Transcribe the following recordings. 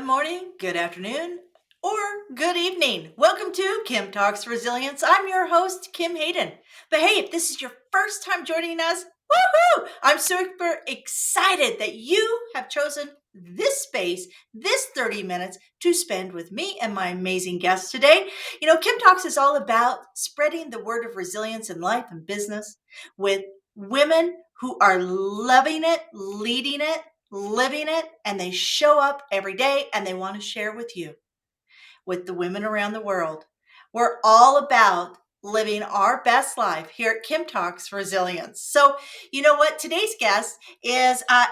Good morning, good afternoon, or good evening. Welcome to Kim Talks Resilience. I'm your host, Kim Hayden. But hey, if this is your first time joining us, woohoo! I'm super excited that you have chosen this space, this 30 minutes to spend with me and my amazing guests today. Kim Talks is all about spreading the word of resilience in life and business with women who are loving it, leading it, living it, and they show up every day and they want to share with you, with the women around the world. We're all about living our best life here at Kim Talks Resilience. So, you know what? Today's guest is I'm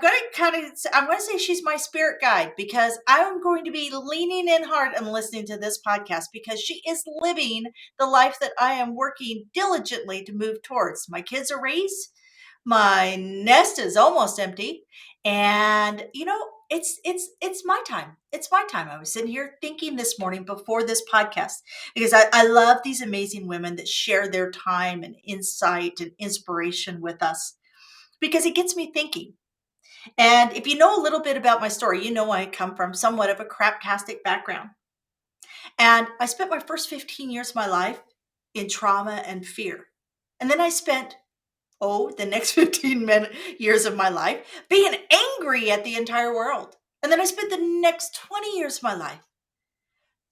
going to say she's my spirit guide because I'm going to be leaning in hard and listening to this podcast because she is living the life that I am working diligently to move towards. My kids are raised. My nest is almost empty, and it's my time. It's my time. I was sitting here thinking this morning before this podcast because I love these amazing women that share their time and insight and inspiration with us because it gets me thinking. And if you know a little bit about my story, you know I come from somewhat of a craptastic background. And I spent my first 15 years of my life in trauma and fear. And then I spent the next 15 years of my life being angry at the entire world. And then I spent the next 20 years of my life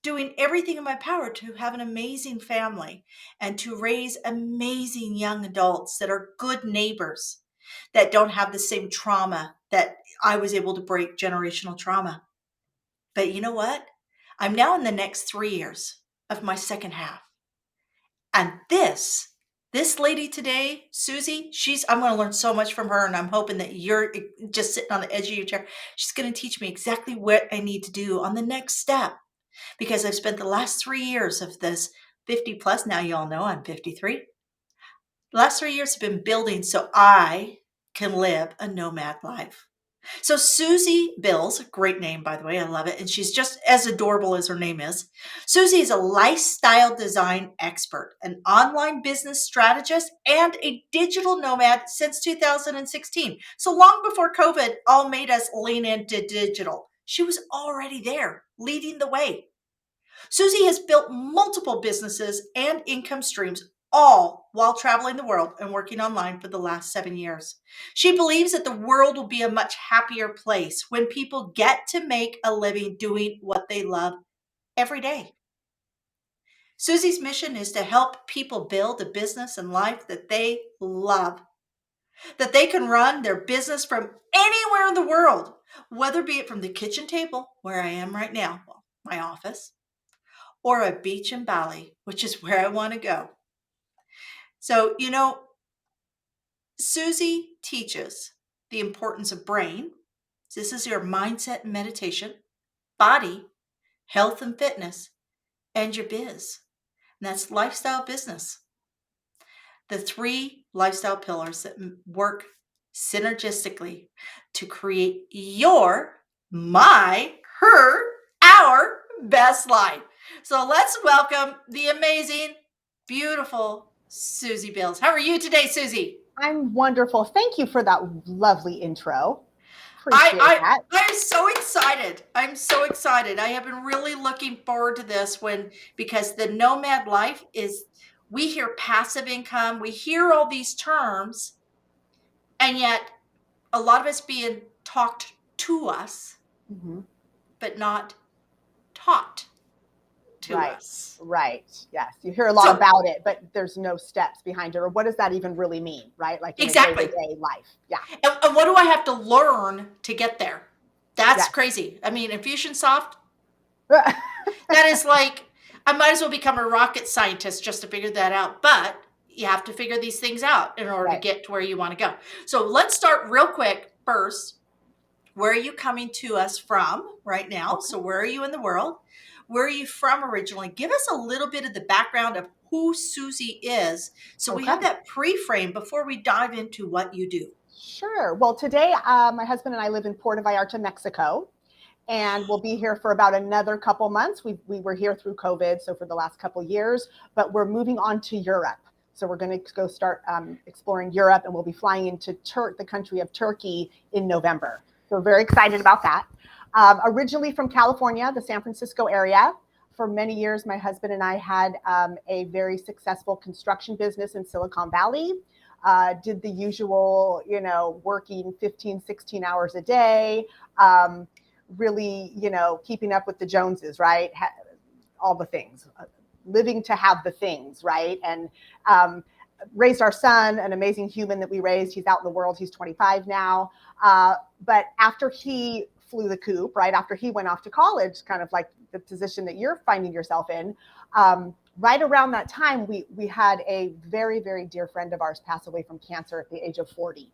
doing everything in my power to have an amazing family and to raise amazing young adults that are good neighbors, that don't have the same trauma that I was able to break, generational trauma. But you know what? I'm now in the next 3 years of my second half. And this lady today, Susie, I'm going to learn so much from her. And I'm hoping that you're just sitting on the edge of your chair. She's going to teach me exactly what I need to do on the next step because I've spent the last 3 years of this 50 plus. Now you all know I'm 53. The last 3 years have been building so I can live a nomad life. So Susie Bills, great name, by the way. I love it. And she's just as adorable as her name is. Susie is a lifestyle design expert, an online business strategist, and a digital nomad since 2016. So long before COVID all made us lean into digital. She was already there, leading the way. Susie has built multiple businesses and income streams, all while traveling the world and working online for the last 7 years. She believes that the world will be a much happier place when people get to make a living doing what they love every day. Susie's mission is to help people build a business and life that they love, that they can run their business from anywhere in the world, whether be it from the kitchen table, where I am right now, my office, or a beach in Bali, which is where I want to go. So, Susie teaches the importance of brain. This is your mindset and meditation, body, health and fitness, and your biz. And that's lifestyle business. The three lifestyle pillars that work synergistically to create her, our best life. So let's welcome the amazing, beautiful Susie Bills. How are you today, Susie? I'm wonderful. Thank you for that lovely intro. Appreciate that. I'm so excited. I'm so excited. I have been really looking forward to this because the nomad life we hear passive income, we hear all these terms, and yet a lot of it's being talked to us, but not taught to us. Right. Yes. You hear a lot about it, but there's no steps behind it. Or what does that even really mean? Right. Like in exactly. a day-to-day life. Yeah. And what do I have to learn to get there? That's crazy. I mean, Infusionsoft, that is like, I might as well become a rocket scientist just to figure that out. But you have to figure these things out in order to get to where you want to go. So let's start real quick first. Where are you coming to us from right now? Okay. So where are you in the world? Where are you from originally? Give us a little bit of the background of who Susie is so we have that pre-frame before we dive into what you do. Sure. Well, today my husband and I live in Puerto Vallarta, Mexico, and we'll be here for about another couple months. We were here through COVID, so for the last couple years, but we're moving on to Europe. So we're going to go start exploring Europe, and we'll be flying into the country of Turkey in November. So we're very excited about that. Originally from California, the San Francisco area. For many years, my husband and I had a very successful construction business in Silicon Valley. Did the usual, working 15, 16 hours a day, really, keeping up with the Joneses, right? All the things, living to have the things, right? And raised our son, an amazing human that we raised. He's out in the world. He's 25 now. But after he flew the coop, right after he went off to college, kind of like the position that you're finding yourself in, right around that time, we had a very, very dear friend of ours pass away from cancer at the age of 40.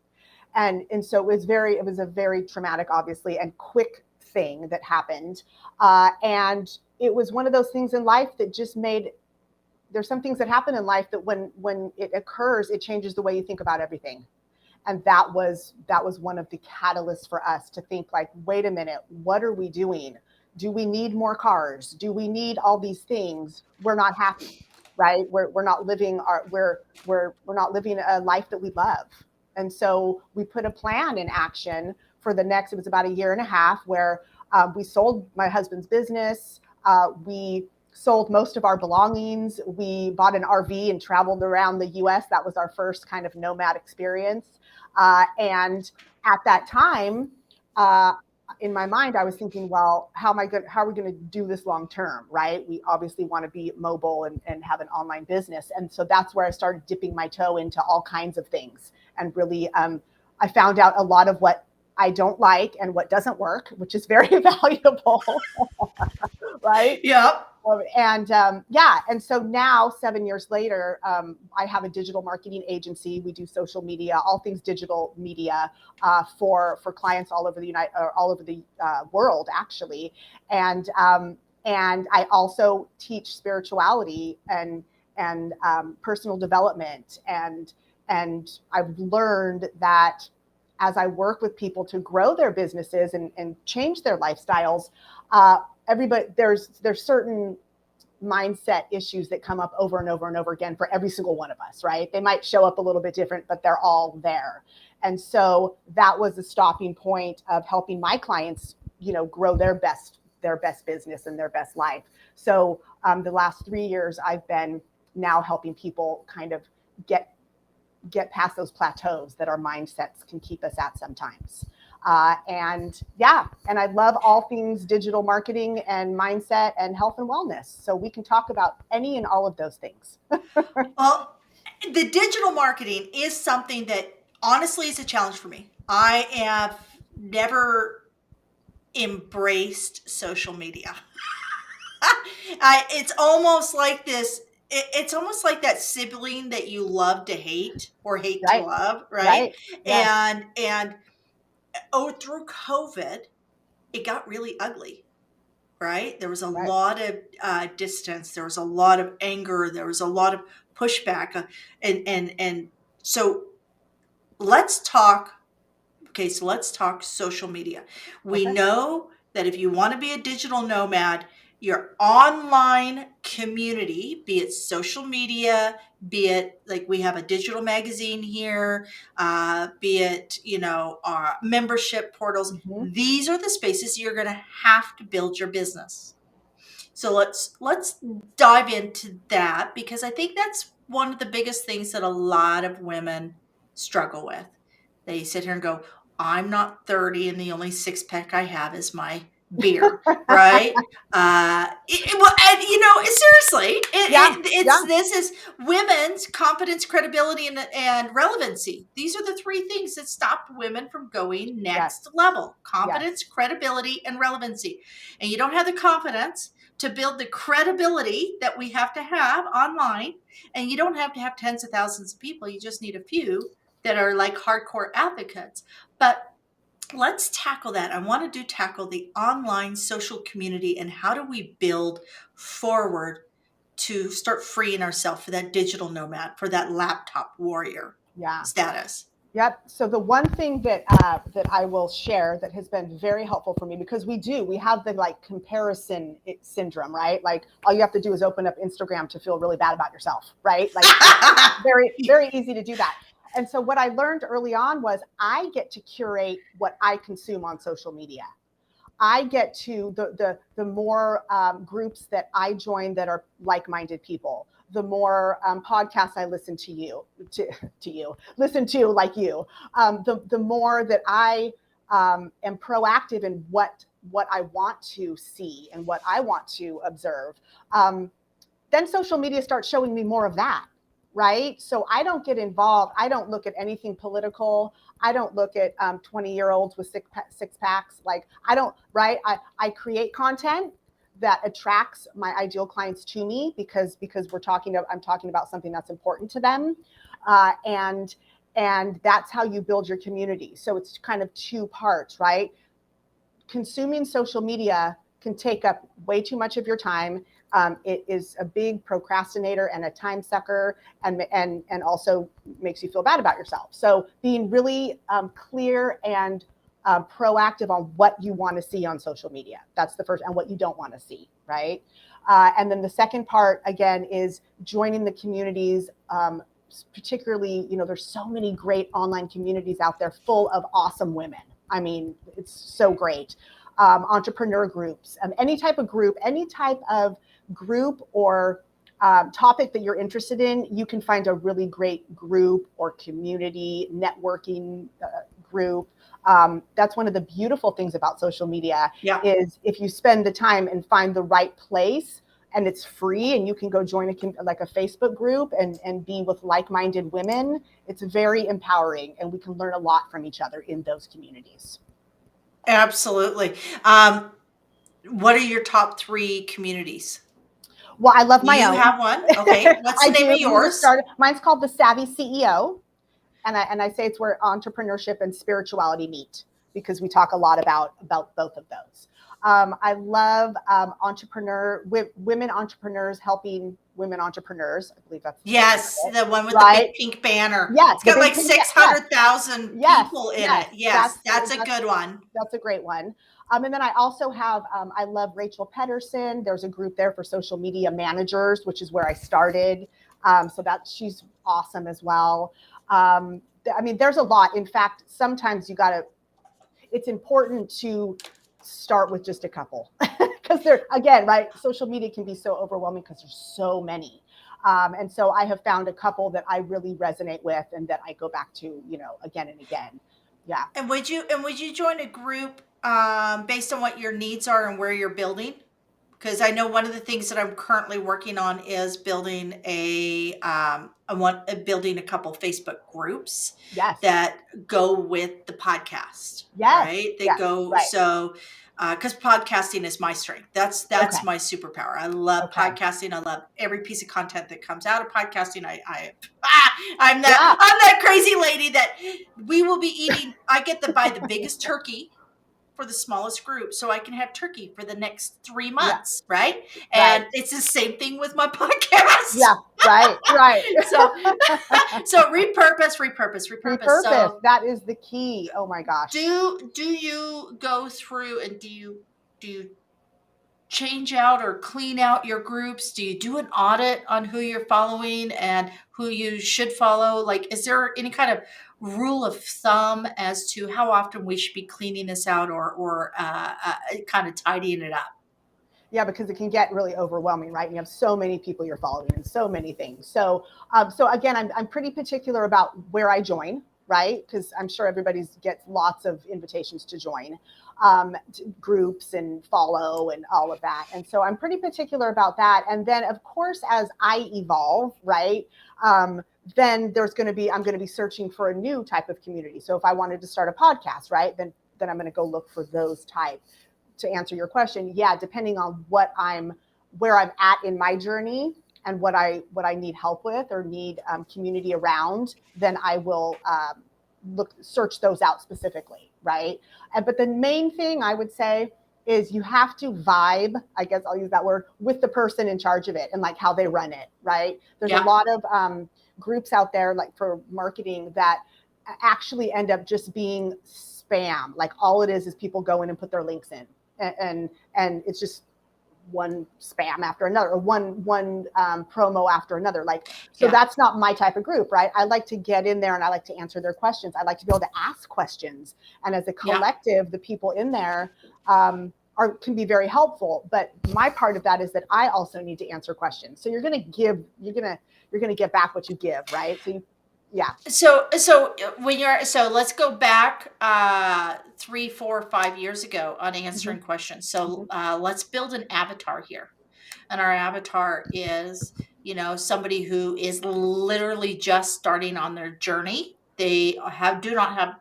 And so it was a very traumatic, obviously, and quick thing that happened. And it was one of those things in life that just made, there's some things that happen in life that when it occurs, it changes the way you think about everything. And that was one of the catalysts for us to think like, wait a minute, what are we doing? Do we need more cars? Do we need all these things? We're not happy, right? We're not living we're not living a life that we love. And so we put a plan in action for the next, it was about a year and a half, where we sold my husband's business. We sold most of our belongings. We bought an RV and traveled around the US. That was our first kind of nomad experience. And at that time, in my mind, I was thinking, well, how are we going to do this long term, right? We obviously want to be mobile and have an online business. And so that's where I started dipping my toe into all kinds of things. And really, I found out a lot of what I don't like and what doesn't work, which is very valuable, right? Yep. And so now 7 years later, I have a digital marketing agency. We do social media, all things digital media, for clients all over the world, actually. And I also teach spirituality and personal development. And I've learned that as I work with people to grow their businesses and change their lifestyles, there's certain mindset issues that come up over and over and over again for every single one of us, right? They might show up a little bit different, but they're all there. And so that was a stopping point of helping my clients, grow their best business and their best life. So the last 3 years, I've been now helping people kind of get past those plateaus that our mindsets can keep us at sometimes. And I love all things digital marketing and mindset and health and wellness. So we can talk about any and all of those things. Well, the digital marketing is something that honestly is a challenge for me. I have never embraced social media. It's almost like this. It's almost like that sibling that you love to hate or hate to Right. love, right? Right. Yes. And through COVID, it got really ugly, right? There was a Right. lot of distance. There was a lot of anger. There was a lot of pushback, and so let's talk. Okay, so let's talk social media. We Okay. know that if you want to be a digital nomad, your online community, be it social media, be it like we have a digital magazine here, be it, our membership portals, Mm-hmm. these are the spaces you're going to have to build your business. So let's dive into that, because I think that's one of the biggest things that a lot of women struggle with. They sit here and go, I'm not 30 and the only six pack I have is my beer, right? Well, and seriously, Yeah. Yeah. this is women's confidence, credibility, and relevancy. These are the three things that stop women from going Yes. next level: Yes. confidence, credibility, and relevancy. And you don't have the confidence to build the credibility that we have to have online. And you don't have to have tens of thousands of people. You just need a few that are like hardcore advocates. But let's tackle that. I want to tackle the online social community and how do we build forward to start freeing ourselves for that digital nomad, for that laptop warrior Yeah. status. Yep. So the one thing that I will share that has been very helpful for me, because we have the like comparison syndrome, right? Like all you have to do is open up Instagram to feel really bad about yourself, right? Like very, very easy to do that. And so what I learned early on was I get to curate what I consume on social media. I get to the more groups that I join that are like-minded people, the more podcasts I listen to listen to like you, the more that I am proactive in what I want to see and what I want to observe. Then social media starts showing me more of that, right? So I don't get involved. I don't look at anything political. I don't look at 20-year-olds with six packs. Like, I don't, right? I create content that attracts my ideal clients to me because I'm talking about something that's important to them. And that's how you build your community. So it's kind of two parts, right? Consuming social media can take up way too much of your time. It is a big procrastinator and a time sucker, and also makes you feel bad about yourself. So being really clear and proactive on what you want to see on social media. That's the first, and what you don't want to see, right? And then the second part, again, is joining the communities. Particularly, there's so many great online communities out there full of awesome women. I mean, it's so great. Entrepreneur groups, any type of group or topic that you're interested in, you can find a really great group or community networking group. That's one of the beautiful things about social media is if you spend the time and find the right place, and it's free, and you can go join a Facebook group and be with like-minded women. It's very empowering, and we can learn a lot from each other in those communities. Absolutely. What are your top 3 communities? Well, I love my own. You have one? Okay. What's the name of yours? Mine's called The Savvy CEO. And I say it's where entrepreneurship and spirituality meet, because we talk a lot about both of those. I love women entrepreneurs helping women entrepreneurs. I believe that's the one with the big pink banner. Yes, it's got like 600,000 people in it. Yes, that's a good one. That's a great one. And then I also have, I love Rachel Pedersen. There's a group there for social media managers, which is where I started. So she's awesome as well. I mean, there's a lot. In fact, sometimes it's important to start with just a couple because again, right, social media can be so overwhelming because there's so many. And so I have found a couple that I really resonate with and that I go back to, again and again. Yeah. And would you join a group based on what your needs are and where you're building? Because I know one of the things that I'm currently working on is building building a couple Facebook groups that go with the podcast. Right? They go right. So because podcasting is my strength. That's my superpower. I love podcasting. I love every piece of content that comes out of podcasting. I'm that crazy lady that we will be eating. I get to buy the biggest turkey for the smallest group, so I can have turkey for the next 3 months, right? And it's the same thing with my podcast. Yeah, right. So repurpose. So that is the key. Oh my gosh. Do you go through and do you change out or clean out your groups? Do you do an audit on who you're following and who you should follow? Like, is there any kind of rule of thumb as to how often we should be cleaning this out or kind of tidying it up? Yeah, because it can get really overwhelming, right? You have so many people you're following and so many things. So again, I'm pretty particular about where I join, right? Because I'm sure everybody gets lots of invitations to join groups and follow and all of that. And so I'm pretty particular about that. And then, of course, as I evolve, right, then I'm going to be searching for a new type of community. So if I wanted to start a podcast, right, then I'm going to go look for those type. To answer your question, yeah, depending on where I'm at in my journey and what I need help with or need community around, then I will search those out specifically, right? But the main thing I would say is you have to vibe, I guess I'll use that word, with the person in charge of it and like how they run it, right? There's a lot of groups out there like for marketing that actually end up just being spam. Like all it is people go in and put their links in. And it's just spam after another, or one promo after another. Like, so Yeah. that's not my type of group, right? I like to get in there and I like to answer their questions. I like to be able to ask questions. And as a Yeah. collective, the people in there can be very helpful. But my part of that is that I also need to answer questions. So you're going to get back what you give, right? So yeah. So let's go back 3, 4, 5 years ago on answering Mm-hmm. questions. So Mm-hmm. let's build an avatar here. And our avatar is, somebody who is literally just starting on their journey. They do not have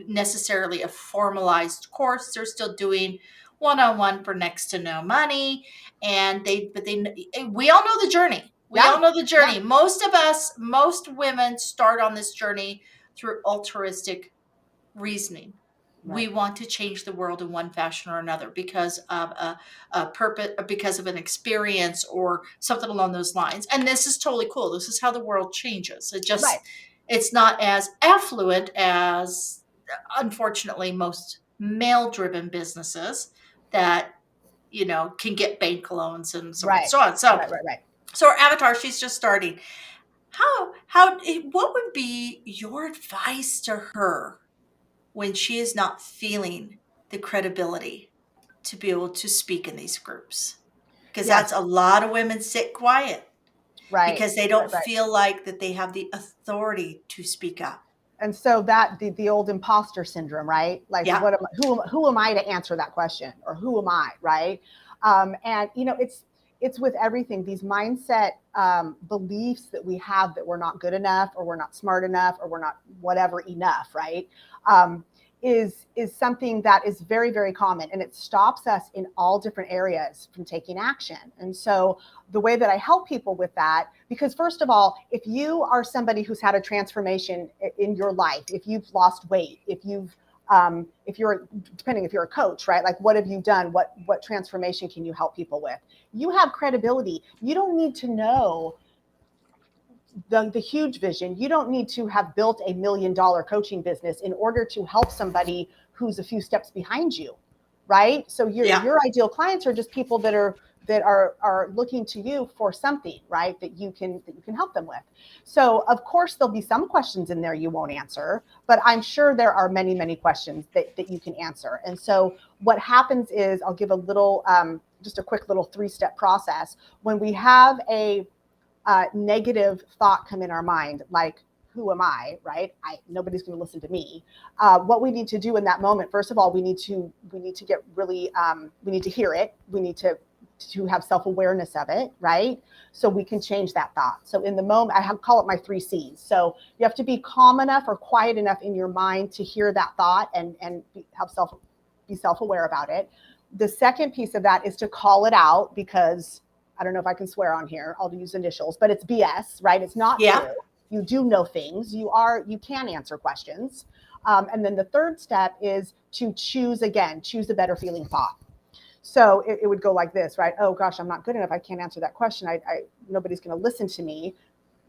necessarily a formalized course. They're still doing one-on-one for next to no money. And we all know the journey. We Yeah. all know the Yeah. journey. Most women start on this journey through altruistic reasoning. We Right. want to change the world in one fashion or another because of a purpose, because of an experience or something along those lines. And this is totally cool. This is how the world changes. Right. It's not as affluent as, unfortunately, most male driven businesses that, can get bank loans and so forth and Right. so on. So, Right. so our avatar, she's just starting. What would be your advice to her when she is not feeling the credibility to be able to speak in these groups? Because Yes. that's a lot of women sit quiet Right. because they don't Right. feel like that they have the authority to speak up. And so that the old imposter syndrome, right? Like, Yeah. who am I to answer that question, or who am I, right? And it's with everything, these mindset beliefs that we have, that we're not good enough, or we're not smart enough, or we're not whatever enough, right? Um, is something that is very, very common, and it stops us in all different areas from taking action. And so the way that I help people with that, because first of all, if you are somebody who's had a transformation in your life, if you've lost weight, if you're, depending if you're a coach, right? Like, what have you done? What transformation can you help people with? You have credibility. You don't need to know the huge vision. You don't need to have built $1 million coaching business in order to help somebody who's a few steps behind you, right? So Yeah. your ideal clients are just people that are looking to you for something, right? That you can help them with. So of course there'll be some questions in there you won't answer, but I'm sure there are many, many questions that you can answer. And so what happens is, I'll give a little just a quick little 3-step process. When we have a negative thought come in our mind, like, who am I, right? Nobody's going to listen to me. What we need to do in that moment, first of all, we need to get really, we need to hear it. We need to have self-awareness of it, right? So we can change that thought. So in the moment, call it my 3 C's. So you have to be calm enough or quiet enough in your mind to hear that thought and be self-aware about it. The second piece of that is to call it out, because I don't know if I can swear on here. I'll use initials, but it's BS, right? It's not Yeah. true. You do know things. You can answer questions. And then the third step is to choose a better feeling thought. So it would go like this, right? Oh gosh, I'm not good enough. I can't answer that question. Nobody's going to listen to me.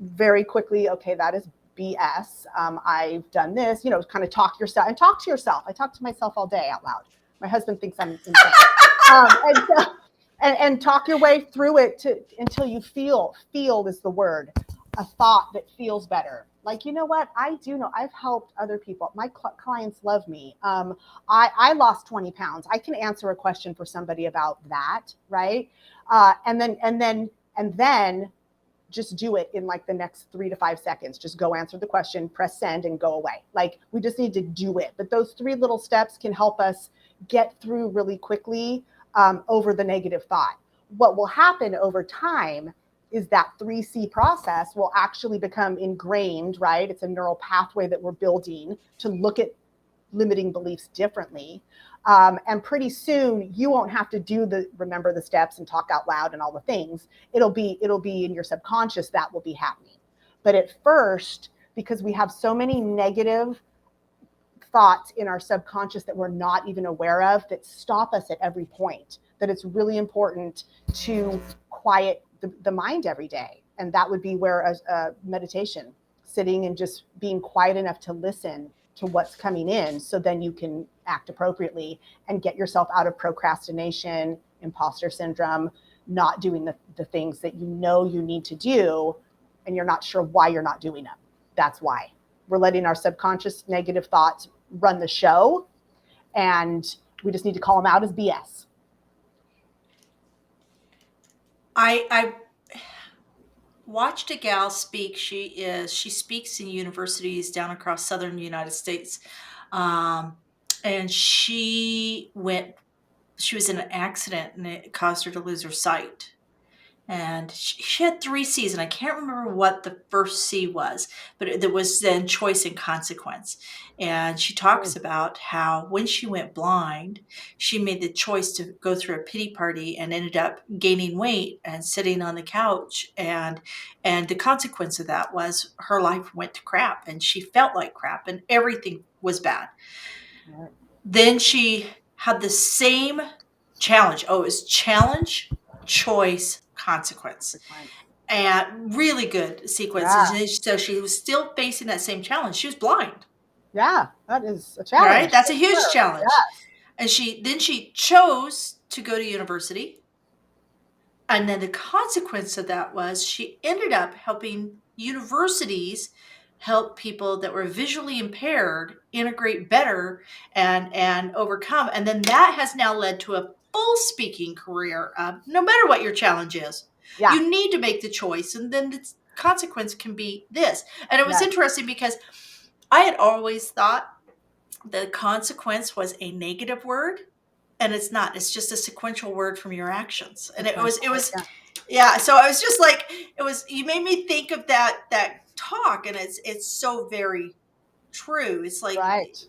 Very quickly, okay, that is BS. I've done this, kind of talk to yourself. I talk to myself all day out loud. My husband thinks I'm insane. And talk your way through it until you feel is the word, a thought that feels better. Like, you know what? I do know I've helped other people. My clients love me. I lost 20 pounds. I can answer a question for somebody about that, right? And then just do it in like the next 3 to 5 seconds. Just go answer the question, press send, and go away. Like, we just need to do it. But those 3 little steps can help us get through really quickly over the negative thought. What will happen over time is that 3C process will actually become ingrained, right? It's a neural pathway that we're building to look at limiting beliefs differently. And pretty soon you won't have to remember the steps and talk out loud and all the things. It'll be in your subconscious that will be happening. But at first, because we have so many negative thoughts in our subconscious that we're not even aware of, that stop us at every point, that it's really important to quiet the mind every day. And that would be where a meditation, sitting and just being quiet enough to listen to what's coming in, so then you can act appropriately and get yourself out of procrastination imposter syndrome, not doing the things that you know you need to do, and you're not sure why you're not doing them. That's why. We're letting our subconscious negative thoughts run the show, and we just need to call them out as BS. I watched a gal speak. She speaks in universities down across southern United States, um, and she was in an accident and it caused her to lose her sight. And she had 3 C's, and I can't remember what the first C was, but there was then choice and consequence. And she talks about how when she went blind, she made the choice to go through a pity party and ended up gaining weight and sitting on the couch. And the consequence of that was her life went to crap, and she felt like crap, and everything was bad. Then she had the same challenge. Oh, it was challenge, choice, consequence, and really good sequences. Yeah. And so she was still facing that same challenge. She was blind, Yeah, that is a challenge. right? That's a huge Sure. challenge. Yes. And she chose to go to university. And then the consequence of that was she ended up helping universities help people that were visually impaired integrate better and overcome. And then that has now led to a full speaking career. No matter what your challenge is, Yeah. you need to make the choice, and then the consequence can be this. And it was Yes. interesting because I had always thought the consequence was a negative word, and it's not. It's just a sequential word from your actions. And it was Yeah. yeah. So I was just like, you made me think of that talk, and it's so very true. It's like, Right.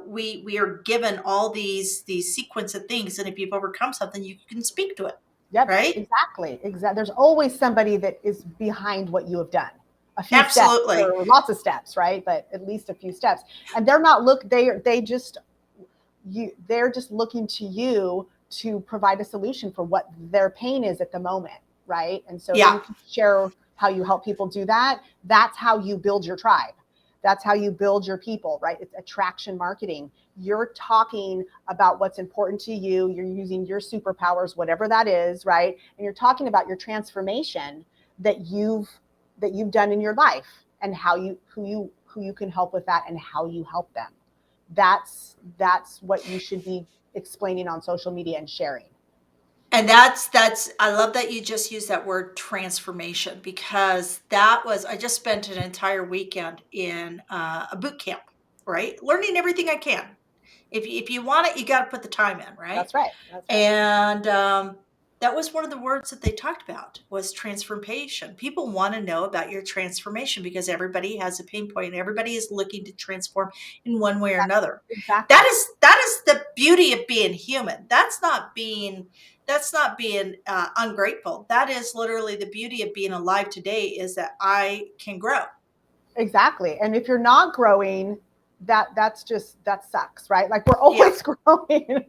we are given all these sequence of things, and if you've overcome something, you can speak to it. Yep. Right. Exactly. There's always somebody that is behind what you have done. A few Absolutely. steps or lots of steps, right? But at least a few steps. And they're not they're just looking to you to provide a solution for what their pain is at the moment, right? And so Yeah. you can share how you help people do that. That's how you build your tribe. That's how you build your people, right? It's attraction marketing. You're talking about what's important to you. You're using your superpowers, whatever that is, right? And you're talking about your transformation that you've done in your life, and who you can help with that, and how you help them. That's what you should be explaining on social media and sharing. And that's I love that you just used that word transformation, because I just spent an entire weekend in a boot camp, right? Learning everything I can. If you want it, you got to put the time in, right? That's right. That's right. And that was one of the words that they talked about, was transformation. People want to know about your transformation because everybody has a pain point. Everybody is looking to transform in one way or another. Exactly. That is the beauty of being human. That's not being ungrateful. That is literally the beauty of being alive today, is that I can grow. Exactly. And if you're not growing, that sucks, right? Like, we're always growing.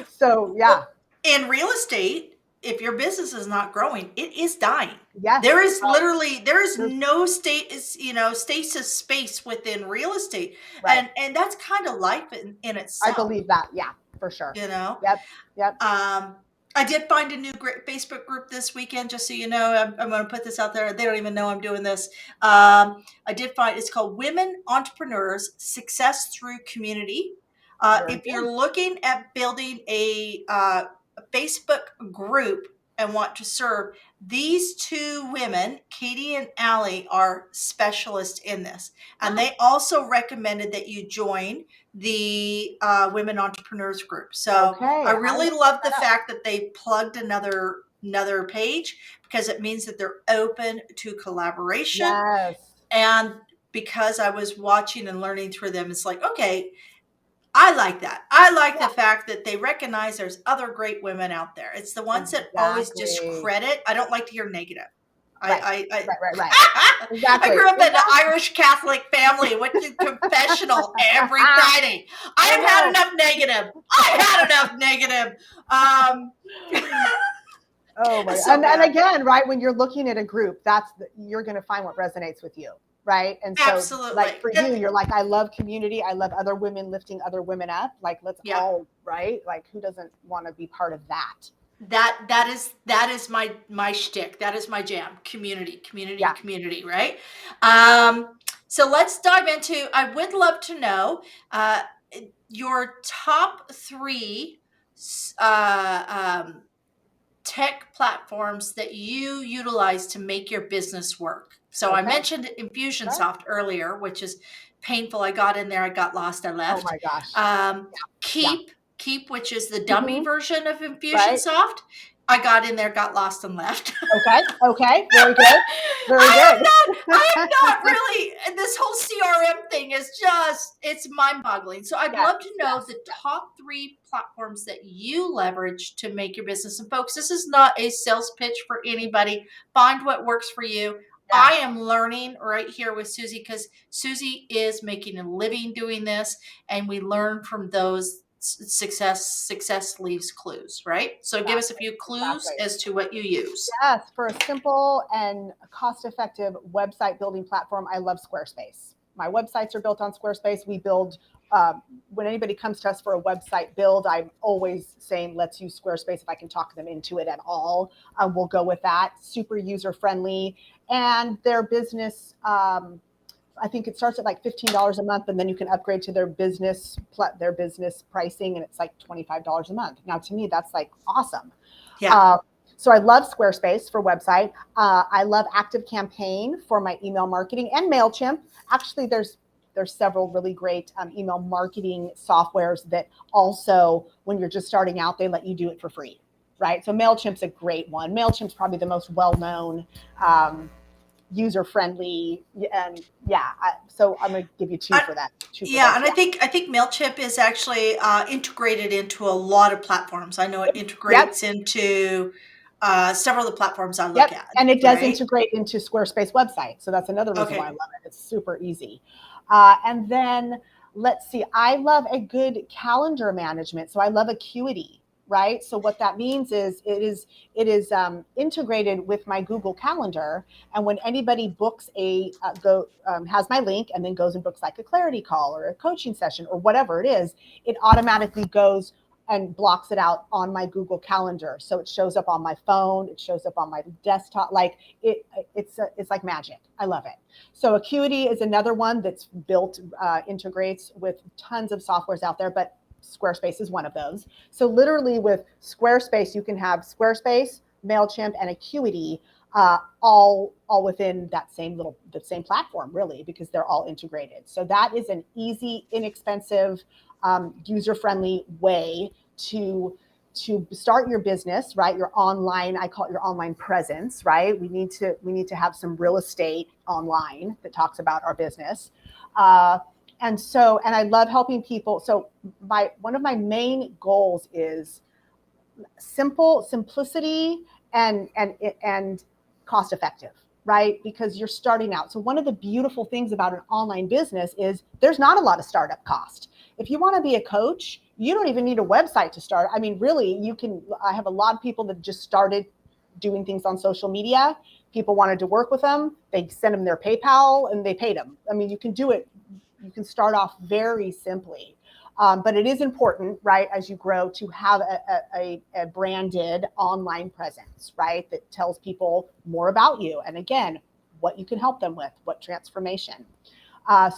So yeah. Well, in real estate, if your business is not growing, it is dying. Yes. There is no stasis space within real estate. Right. And that's kind of life in itself. I believe that. Yeah, for sure. Yep. Yep. I did find a new great Facebook group this weekend, just so you know. I'm going to put this out there. They don't even know I'm doing this. I did find, it's called Women Entrepreneurs Success Through Community. If you're looking at building a Facebook group and want to serve, these two women, Katie and Allie, are specialists in this. And they also recommended that you join the Women Entrepreneurs group. So I really love the fact that they plugged another page, because it means that they're open to collaboration. Yes. And because I was watching and learning through them, it's like, okay, I like that. I like the fact that they recognize there's other great women out there. It's the ones that always discredit. I don't like to hear negative. Right. Exactly. Exactly. I grew up in an Irish Catholic family, went to confessional every Friday. I've had enough negative. Oh my! So and again, right, when you're looking at a group, you're going to find what resonates with you. right? And so like Absolutely. for you, you're like, I love community. I love other women lifting other women up. Like, let's Yeah. all, right? Like, who doesn't want to be part of that? That is my shtick. That is my jam. Community, community, Yeah. community. Right. So let's dive into. I would love to know uh, your top three tech platforms that you utilize to make your business work. So I Okay. mentioned Infusionsoft earlier, which is painful. I got in there, I got lost, I Oh left. my gosh. Um, Yeah. Keep, which is the dummy Hmm. version of Right. Infusionsoft. I got in there, got lost, and left. Okay. Okay. Very good. Very good. I am not really, this whole CRM thing is just, it's mind boggling. So I'd Yes. love to know the top three platforms that you leverage to make your business. And folks, this is not a sales pitch for anybody. Find what works for you. Yeah. I am learning right here with Susie because Susie is making a living doing this, and we learn from those. Success leaves clues, right? So give us a Exactly. few clues Exactly. as to what you use. Yes, for a simple and cost-effective website building platform, I love Squarespace. My websites are built on Squarespace. We build, when anybody comes to us for a website build, I'm always saying, let's use Squarespace. If I can talk them into it at all, we'll go with that. Super user-friendly. And their business, I think it starts at like $15 a month, and then you can upgrade to their business pricing, and it's like $25 a month. Now, to me, that's like awesome. Yeah. Uh, so I love Squarespace for website. I love ActiveCampaign for my email marketing and MailChimp. Actually, there's several really great email marketing softwares that also, when you're just starting out, they let you do it for free, right? So MailChimp's a great one. MailChimp's probably the most well-known, user-friendly, and yeah. So I'm going to give you two I, for that. Two for yeah, those. and I think Mailchimp is actually integrated into a lot of platforms. I know it Yep. integrates into several of the platforms I look Yep. at. And it does Right? integrate into Squarespace website. So that's another reason why I Okay. love it. It's super easy. And then let's see, I love a good calendar management. So I love Acuity, right? So what that means is it is integrated with my Google Calendar. And when anybody books has my link and then goes and books like a clarity call or a coaching session or whatever it is, it automatically goes and blocks it out on my Google Calendar. So it shows up on my phone, it shows up on my desktop. Like it's like magic. I love it. So Acuity is another one that's built, integrates with tons of softwares out there, but Squarespace is one of those. So literally with Squarespace, you can have Squarespace, MailChimp, and Acuity all within the same platform, really, because they're all integrated. So that is an easy, inexpensive, user-friendly way to start your business, right? Your online, I call it your online presence, right? We need to have some real estate online that talks about our business. And I love helping people. So one of my main goals is simplicity and cost effective, right? Because you're starting out. So one of the beautiful things about an online business is there's not a lot of startup cost. If you want to be a coach, you don't even need a website to start. I mean, really, I have a lot of people that just started doing things on social media. People wanted to work with them. They sent them their PayPal and they paid them. I mean, you can do it. You can start off very simply. But it is important, right, as you grow, to have a branded online presence, right, that tells people more about you. And again, what you can help them with, what transformation.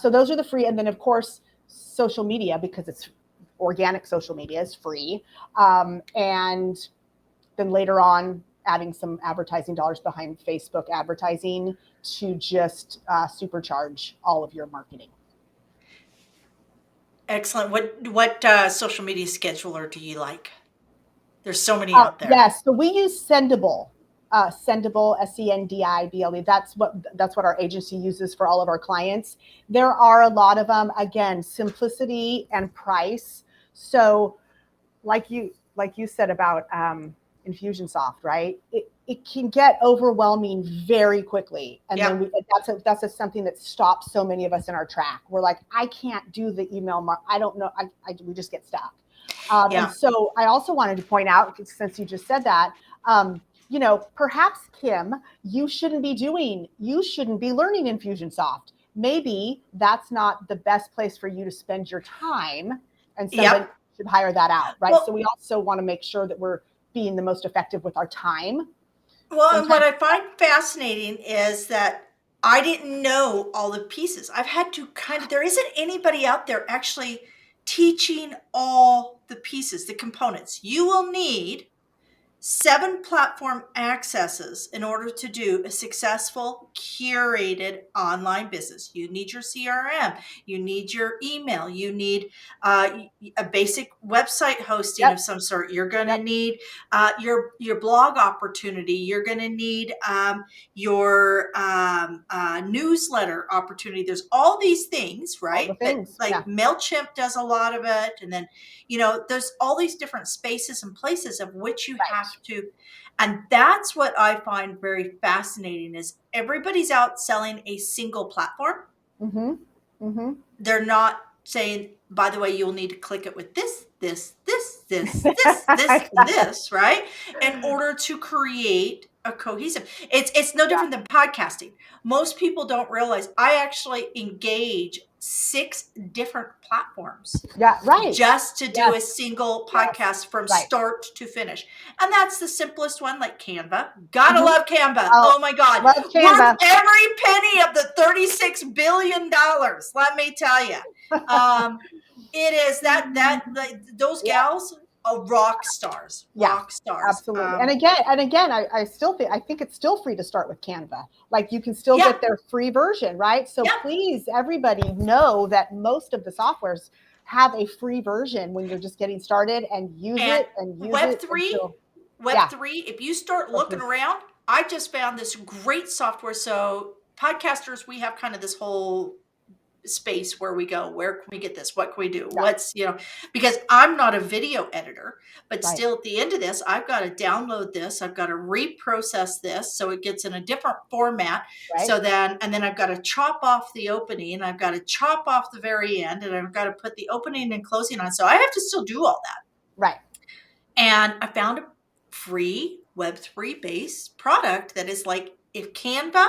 So those are the free. And then, of course, social media, because it's organic social media, is free. And then later on, adding some advertising dollars behind Facebook advertising to just supercharge all of your marketing. Excellent. What social media scheduler do you like? There's so many out there. Yes, so we use Sendible. Sendible, Sendible. That's what our agency uses for all of our clients. There are a lot of them. Again, simplicity and price. So, like you said about Infusionsoft, right? It can get overwhelming very quickly, and Yeah. then that's something that stops so many of us in our track. We're like, I can't do the email. I don't know. We just get stuck. And Yeah. so I also wanted to point out, since you just said that, perhaps, Kim, you shouldn't be learning Infusionsoft. maybe that's not the best place for you to spend your time, and somebody Yep. should hire that out, right? So Well, we also want to make sure that we're being the most effective with our time. well, and what Sometimes, I find fascinating is that I didn't know all the pieces. I've had to there isn't anybody out there actually teaching all the pieces, the components. You will need 7 platform accesses in order to do a successful curated online business. You need your CRM, you need your email, you need a basic website hosting yep, of some sort. You're going to yep, need your blog opportunity. You're going to need your newsletter opportunity. There's all these things, all the right? That things. Yeah, like MailChimp does a lot of it, and then there's all these different spaces and places of which you have right. to, and that's what I find very fascinating is everybody's out selling a single platform. Mm-hmm. Mm-hmm. They're not saying, by the way, you'll need to click it with this and this, right? In order to create a cohesive. It's no Yeah, different than podcasting. Most people don't realize I actually engage 6 different platforms yeah, right. just to do Yes, a single yes, podcast from right. start to finish. And that's the simplest one, like Canva. Gotta Mm-hmm. love Canva. Oh, Oh my God. love Worth Canva. every penny of the $36 billion. Let me tell you. Um, it is like, those Yeah, gals are rock stars, yeah, rock stars. absolutely. And again, I still think it's still free to start with Canva. Like you can still Yeah, get their free version, right? So yeah. please, everybody know that most of the softwares have a free version when you're just getting started, and use And it and use Web it three, until, Web yeah, three. If you start so looking please. around, I just found this great software. So podcasters, we have kind of this whole space where we go, where can we get this, what can we do, Yeah, because I'm not a video editor, but right, still at the end of this I've got to download this, I've got to reprocess this so it gets in a different format, right, and then I've got to chop off the opening, and I've got to chop off the very end, and I've got to put the opening and closing on, so I have to still do all that. right. And I found a free Web3 based product that is like, if Canva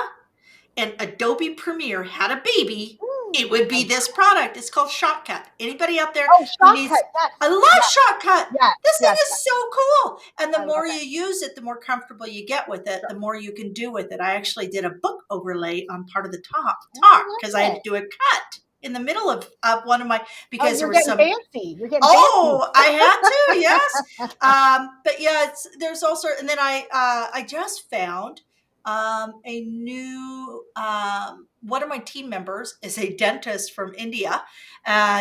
and Adobe Premiere had a baby, it would be I- this product. It's called Shotcut. Anybody out there Oh, who needs, shortcut. Yes, I love yes, Shotcut. yes, This thing yes, yes. is so cool. And the I love more you it. use it, the more comfortable you get with it, Sure. the more you can do with it. I actually did a book overlay on part of the talk Oh, because I I had love to it. do a cut in the middle of one of my, Oh, because there you're was getting some, fancy. You're getting fancy. oh, I had to, yes. But yeah, there's also, and then I just found a new one of my team members is a dentist from India,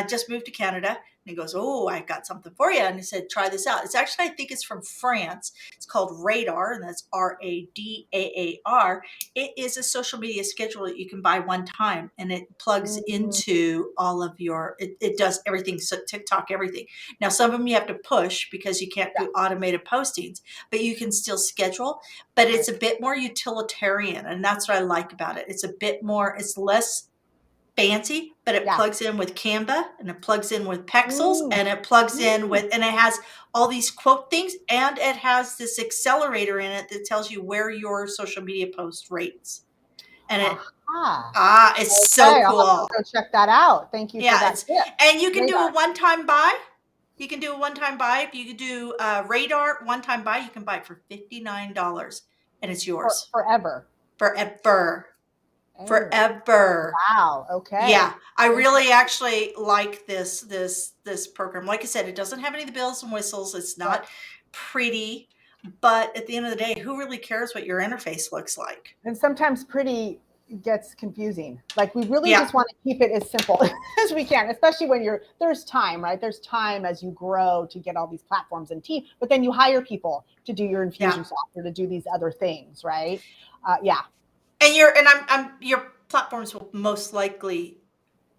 just moved to Canada, and he goes, "Oh, I got something for you," and he said, "Try this out." It's actually, I think it's from France. It's called Radar, and that's RADAAR. It is a social media schedule that you can buy one time, and it plugs Mm, into all of it does everything. So TikTok, everything. Now, some of them you have to push because you can't yeah, do automated postings, but you can still schedule. But right. it's a bit more utilitarian, and that's what I like about it. It's less fancy, but it Yeah. plugs in with Canva, and it plugs in with Pexels, Mm, and it plugs in mm. with, and it has all these quote things, and it has this accelerator in it that tells you where your social media post rates. And Aha. it's so Okay, I'll have to cool. go check that out. Thank you for Yeah, that tip. and you can do a Radar one-time buy. You can do a one-time buy. If you could do Radar one-time buy, you can buy it for $59, and it's yours forever. forever, Oh, forever. wow. Yeah, Okay. I really Interesting. actually like this program. Like I said, it doesn't have any of the bells and whistles. It's Yep. not pretty, but at the end of the day, who really cares what your interface looks like? And sometimes pretty gets confusing. Like we really Yeah, just want to keep it as simple as we can, especially when there's time, right? There's time as you grow to get all these platforms and team, but then you hire people to do your yeah. infusion software, to do these other things, right? Yeah, And your platforms will most likely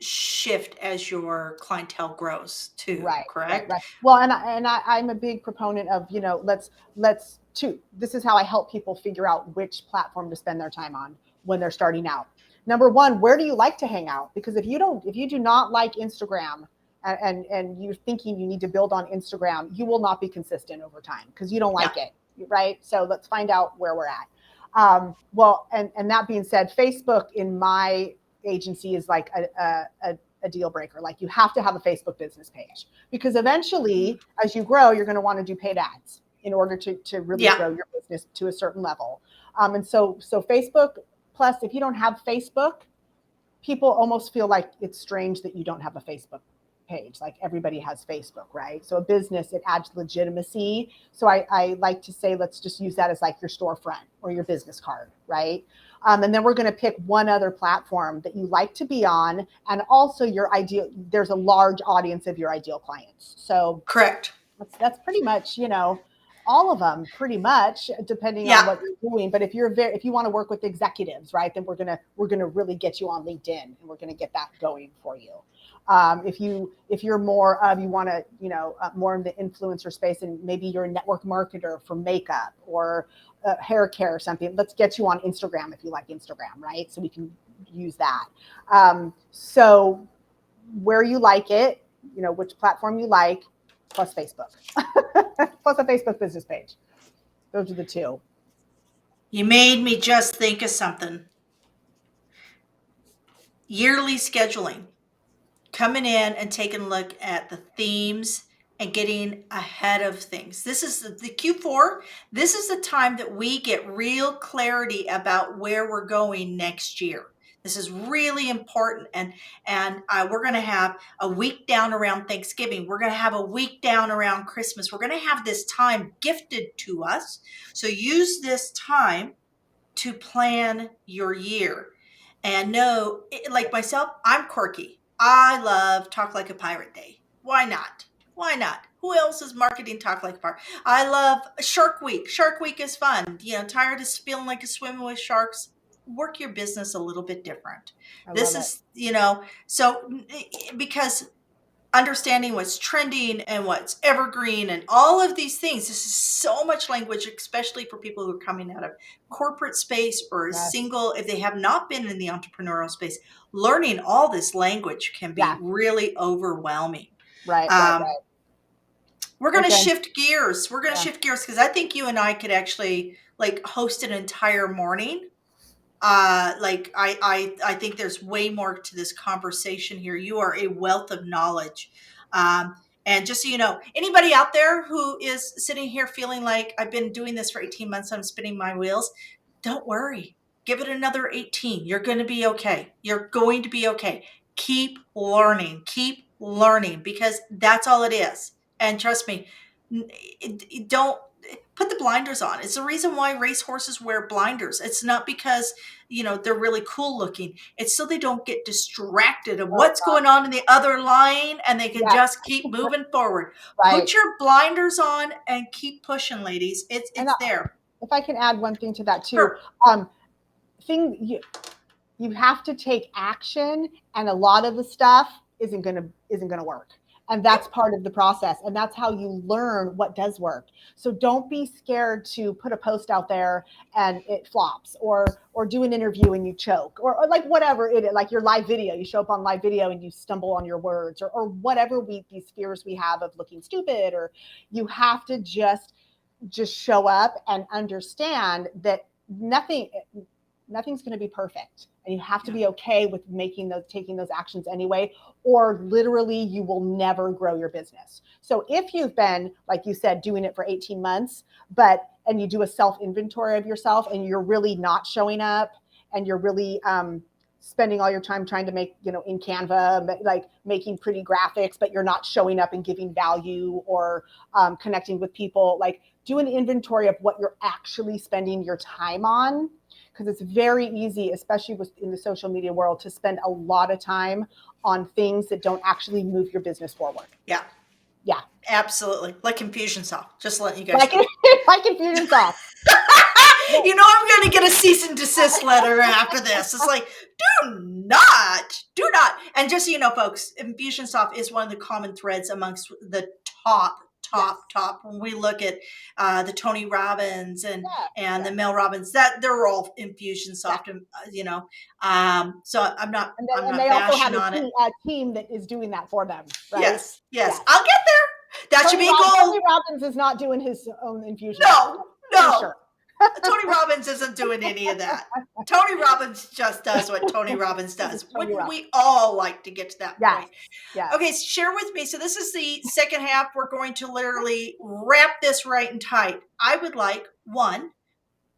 shift as your clientele grows too, right, right, correct? right. Well, I'm a big proponent of, let's two. This is how I help people figure out which platform to spend their time on when they're starting out. Number one, where do you like to hang out? Because if you do not like Instagram, and you're thinking you need to build on Instagram, you will not be consistent over time because you don't Yeah. like it, right? So let's find out where we're at. Well, and that being said, Facebook, in my agency is like a deal breaker. Like you have to have a Facebook business page because eventually, as you grow, you're going to want to do paid ads in order to really grow your business to a certain level. And so Facebook plus, if you don't have Facebook, people almost feel like it's strange that you don't have a Facebook page. Like everybody has Facebook, right? So a business, it adds legitimacy. So I like to say, let's just use that as like your storefront or your business card, right? And then we're going to pick one other platform that you like to be on, and also your ideal. There's a large audience of your ideal clients. So correct. That's pretty much, all of them pretty much, depending on what you're doing. But if you want to work with executives, right, then we're gonna really get you on LinkedIn, and we're gonna get that going for you. If you're more of, you want to, more in the influencer space, and maybe you're a network marketer for makeup or hair care or something, let's get you on Instagram if you like Instagram, right? So we can use that. So where you like it, which platform you like, plus Facebook, plus a Facebook business page. Those are the two. You made me just think of something. Yearly scheduling. Coming in and taking a look at the themes and getting ahead of things. This is the Q4. This is the time that we get real clarity about where we're going next year. This is really important, and we're going to have a week down around Thanksgiving. We're going to have a week down around Christmas. We're going to have this time gifted to us. So use this time to plan your year. And no, like myself, I'm quirky. I love Talk Like a Pirate Day. Why not? Why not? Who else is marketing Talk Like a Pirate? I love Shark Week. Shark Week is fun. Tired of feeling like a swimming with sharks? Work your business a little bit different. This is, so because understanding what's trending and what's evergreen and all of these things. This is so much language, especially for people who are coming out of corporate space or single, if they have not been in the entrepreneurial space. Learning all this language can be really overwhelming. Right. We're going to shift gears. We're going to shift gears because I think you and I could actually like host an entire morning. I think there's way more to this conversation here. You are a wealth of knowledge. And just so you know, anybody out there who is sitting here feeling like I've been doing this for 18 months, I'm spinning my wheels, don't worry. Give it another 18. You're going to be okay. You're going to be okay. Keep learning because that's all it is. And trust me, don't put the blinders on. It's the reason why racehorses wear blinders. It's not because, they're really cool looking. It's so they don't get distracted of what's going on in the other line, and they can just keep moving forward. Put your blinders on and keep pushing, ladies. It's there. If I can add one thing to that too. Sure. You have to take action, and a lot of the stuff isn't going to work. And that's part of the process. And that's how you learn what does work. So don't be scared to put a post out there and it flops, or do an interview and you choke, or like whatever it is, like your live video, you show up on live video and you stumble on your words, or whatever these fears we have of looking stupid. Or you have to just show up and understand that nothing's going to be perfect. And you have to be okay with taking those actions anyway, or literally you will never grow your business. So if you've been, like you said, doing it for 18 months, and you do a self-inventory of yourself and you're really not showing up, and you're really spending all your time trying to make, in Canva, like making pretty graphics, but you're not showing up and giving value or connecting with people, like do an inventory of what you're actually spending your time on. Because it's very easy, especially in the social media world, to spend a lot of time on things that don't actually move your business forward. Yeah. Absolutely. Like Infusionsoft. Just letting you guys know. Like Infusionsoft. I'm going to get a cease and desist letter after this. It's like, do not. And just so you know, folks, Infusionsoft is one of the common threads amongst the top. When we look at the Tony Robbins and the Mel Robbins, that they're all Infusionsoft, so I'm not. And they also have a team that is doing that for them. Right? Yes. I'll get there. That should be a goal. Tony Robbins is not doing his own infusion. No. Sure. Tony Robbins isn't doing any of that. Tony Robbins just does what Tony Robbins does. Tony Wouldn't Robbins. we all like to get to that Yes. point? Yes. Okay, share with me. So this is the second half. We're going to literally wrap this right and tight. I would like, one,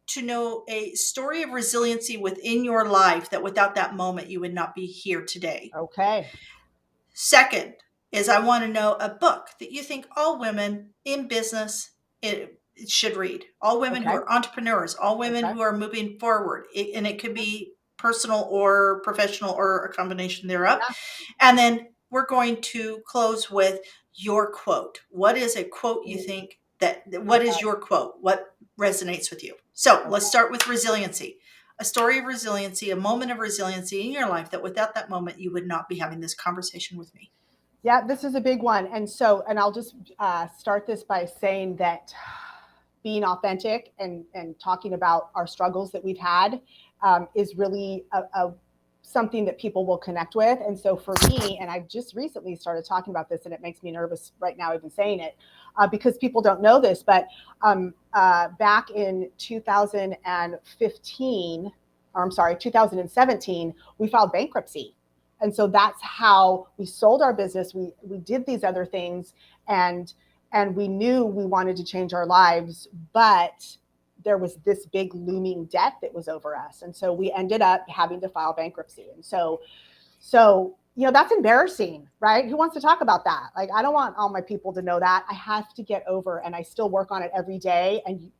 to know a story of resiliency within your life that without that moment you would not be here today. Okay. Second is I want to know a book that you think all women in business it should read. All women who Okay. are entrepreneurs, all women Okay. who are moving forward, and it could be personal or professional or a combination thereof. Yeah. And then we're going to close with your quote. What is a quote you think what is your quote? What resonates with you? So let's start with resiliency. A story of resiliency, a moment of resiliency in your life that without that moment you would not be having this conversation with me. Yeah, this is a big one. And I'll just start this by saying that being authentic and talking about our struggles that we've had is really something that people will connect with. And so for me, and I just recently started talking about this, and it makes me nervous right now even saying it, because people don't know this, but back in 2015, or I'm sorry, 2017, we filed bankruptcy. And so that's how we sold our business. We did these other things, and we knew we wanted to change our lives, but there was this big looming debt that was over us. And so we ended up having to file bankruptcy. And so that's embarrassing, right? Who wants to talk about that? Like, I don't want all my people to know that. I have to get over, and I still work on it every day. And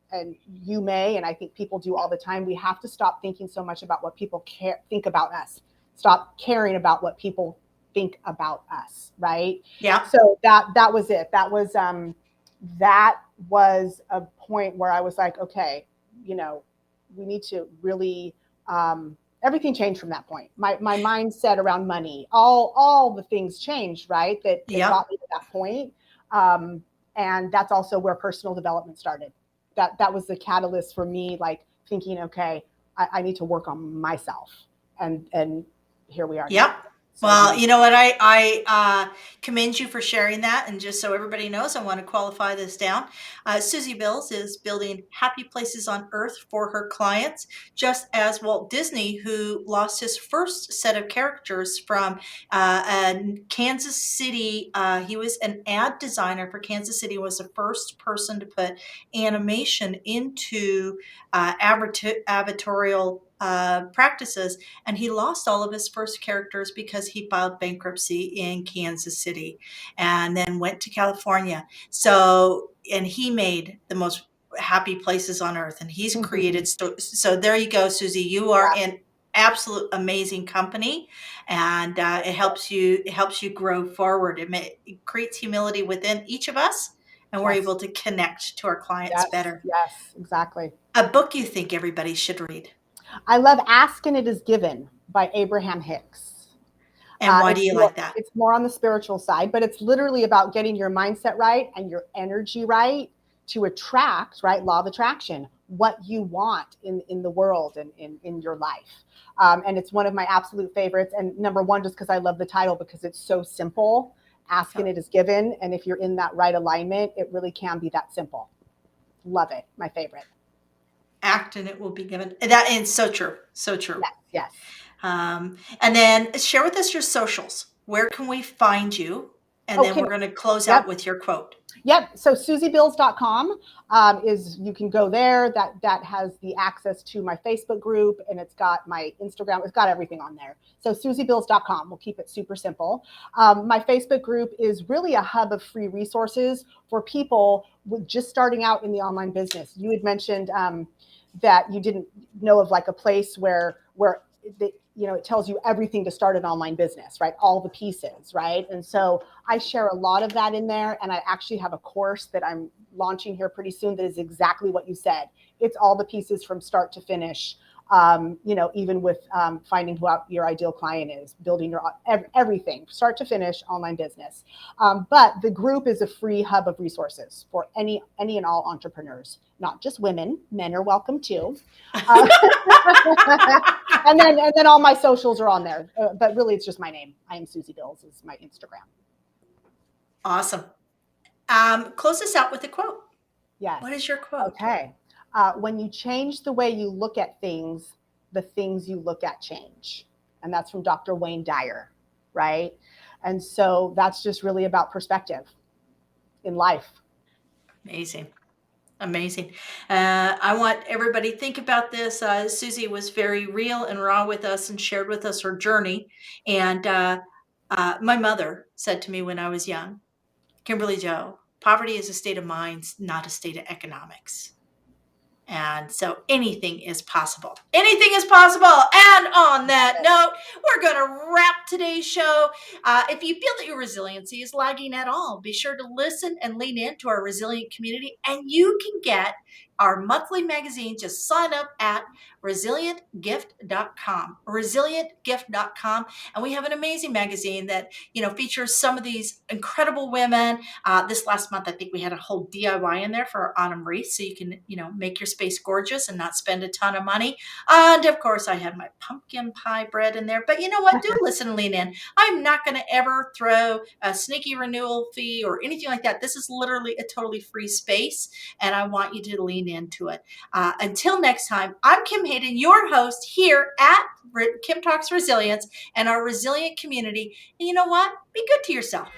you may, and I think people do all the time. We have to stop thinking so much about what people think about us. Stop caring about what people think about us, right? Yeah. So that was it. That was a point where I was like, okay, we need to really everything changed from that point. My mindset around money, all the things changed, right? That got me to that point. And that's also where personal development started. That was the catalyst for me, like thinking, okay, I need to work on myself. And here we are. Yep. Now. So, well, you know what? I commend you for sharing that. And just so everybody knows, I want to qualify this down. Susie Bills is building happy places on earth for her clients, just as Walt Disney, who lost his first set of characters from Kansas City. He was an ad designer for Kansas City, was the first person to put animation into advertorial practices, and he lost all of his first characters because he filed bankruptcy in Kansas City and then went to California. So, and he made the most happy places on earth, and he's created so there you go, Susie, you are in absolute amazing company, and it helps you grow forward. It creates humility within each of us, and we're able to connect to our clients better. Yes, exactly. A book you think everybody should read? I love Ask and It Is Given by Abraham Hicks. And why do you like that? It's more on the spiritual side, but it's literally about getting your mindset right and your energy right to attract, right? Law of attraction, what you want in the world and in your life. And it's one of my absolute favorites. And number one, just because I love the title, because it's so simple. Ask and It Is Given. And if you're in that right alignment, it really can be that simple. Love it. My favorite. Act and it will be given. That is so true. So true. Yes. And then share with us your socials. Where can we find you? And then we're going to close out with your quote. Yep. So SusieBills.com is, you can go there. That has the access to my Facebook group, and it's got my Instagram. It's got everything on there. So SusieBills.com. We'll keep it super simple. My Facebook group is really a hub of free resources for people just starting out in the online business. You had mentioned that you didn't know of like a place where it tells you everything to start an online business, right? All the pieces, right? And so I share a lot of that in there. And I actually have a course that I'm launching here pretty soon that is exactly what you said. It's all the pieces from start to finish, even with finding who your ideal client is, building your everything, start to finish online business. But the group is a free hub of resources for any and all entrepreneurs, not just women. Men are welcome too. And then all my socials are on there, but really it's just my name. I am Susie Bills is my Instagram. Awesome. Close us out with a quote. Yes. What is your quote? Okay. When you change the way you look at things, the things you look at change. And that's from Dr. Wayne Dyer, right? And so that's just really about perspective in life. Amazing. Amazing. I want everybody to think about this. Susie was very real and raw with us and shared with us her journey. And my mother said to me when I was young, Kimberly Joe, poverty is a state of mind, not a state of economics. And so anything is possible. Anything is possible. And on that note, we're going to wrap today's show. If you feel that your resiliency is lagging at all, be sure to listen and lean into our resilient community. And you can get our monthly magazine. Just sign up at resilientgift.com. Resilientgift.com. And we have an amazing magazine that, features some of these incredible women. This last month, I think we had a whole DIY in there for our autumn wreath, so you can, make your space gorgeous and not spend a ton of money. And of course, I had my pumpkin pie bread in there. But you know what? Do listen and lean in. I'm not going to ever throw a sneaky renewal fee or anything like that. This is literally a totally free space, and I want you to lean into it. Until next time, I'm Kim Hayden, your host here at Kim Talks Resilience and our resilient community. And you know what? Be good to yourself.